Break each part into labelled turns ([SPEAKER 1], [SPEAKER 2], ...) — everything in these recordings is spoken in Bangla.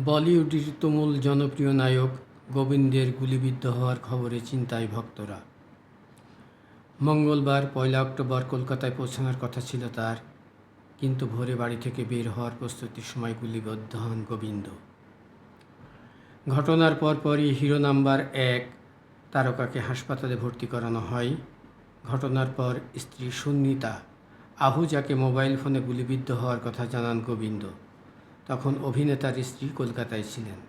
[SPEAKER 1] বলিউডের তুমুল জনপ্রিয় নায়ক গোবিন্দের গুলিবিদ্ধ হওয়ার খবরে চিন্তায় ভক্তরা। মঙ্গলবার ১ অক্টোবর কলকাতায় পৌঁছানোর কথা ছিল তার, কিন্তু ভোরে বাড়ি থেকে বের হওয়ার প্রস্তুতির সময় গুলিবিদ্ধ হন গোবিন্দ। ঘটনার পরপরই হিরো নাম্বার ১ তারকাকে হাসপাতালে ভর্তি করানো হয়। ঘটনার পর স্ত্রী সুন্নিতা আহুজাকে মোবাইল ফোনে গুলিবিদ্ধ হওয়ার কথা জানান গোবিন্দ। তখন অভিনেতার স্ত্রী কলকাতায় ছিলেন।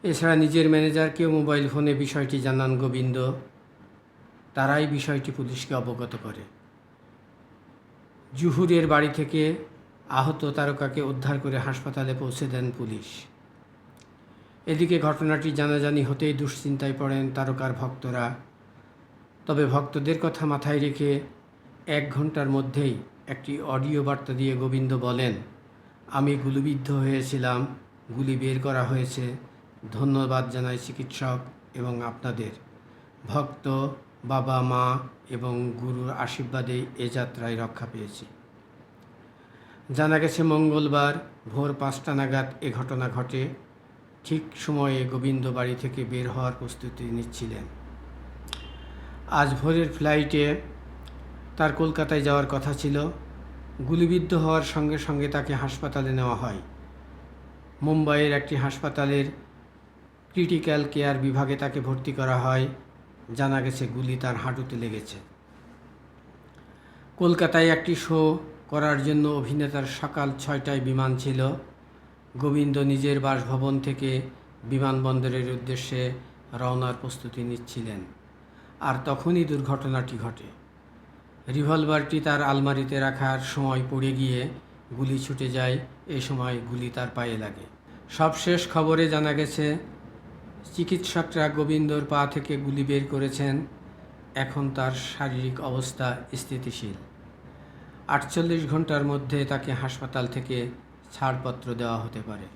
[SPEAKER 1] এছাড়া নিজের ম্যানেজারকেও মোবাইল ফোনে বিষয়টি জানান গোবিন্দ। তারাই বিষয়টি পুলিশকে অবগত করে। জুহুরের বাড়ি থেকে আহত তারকাকে উদ্ধার করে হাসপাতালে পৌঁছে দেন পুলিশ। এদিকে ঘটনাটি জানাজানি হতেই দুশ্চিন্তায় পড়েন তারকার ভক্তরা। তবে ভক্তদের কথা মাথায় রেখে ১ ঘন্টার মধ্যেই একটি অডিও বার্তা দিয়ে গোবিন্দ বলেন, আমি গুলিবিদ্ধ হয়েছিলাম, গুলি বের করা হয়েছে, ধন্যবাদ জানাই চিকিৎসক এবং আপনাদের। ভক্ত, বাবা মা এবং গুরুর আশীর্বাদে এ যাত্রায় রক্ষা পেয়েছি। জানা গেছে মঙ্গলবার ভোর ৫টা নাগাদ এ ঘটনা ঘটে। ঠিক সময়ে গোবিন্দ বাড়ি থেকে বের হওয়ার প্রস্তুতি নিচ্ছিলেন। আজ ভোরের ফ্লাইটে তার কলকাতায় যাওয়ার কথা ছিল। গুলিবিদ্ধ হওয়ার সঙ্গে সঙ্গে তাকে হাসপাতালে নেওয়া হয়। মুম্বাইয়ের একটি হাসপাতালের ক্রিটিক্যাল কেয়ার বিভাগে তাকে ভর্তি করা হয়। জানা গেছে গুলি তার হাঁটুতে লেগেছে। কলকাতায় একটি শো করার জন্য অভিনেতার সকাল ৬টায় বিমান ছিল। গোবিন্দ নিজের বাসভবন থেকে বিমানবন্দরের উদ্দেশ্যে রওনার প্রস্তুতি নিচ্ছিলেন। আর তখনই দুর্ঘটনাটি ঘটে। রিভলভারটি তার আলমারিতে রাখার সময় পড়ে গিয়ে গুলি ছুটে যায়। এ সময় গুলি তার পায়ে লাগে। সবশেষ খবরে জানা গেছে চিকিৎসকরা গোবিন্দর পা থেকে গুলি বের করেছেন। এখন তার শারীরিক অবস্থা স্থিতিশীল। ৪৮ ঘন্টার মধ্যে তাকে হাসপাতাল থেকে ছাড়পত্র দেওয়া হতে পারে।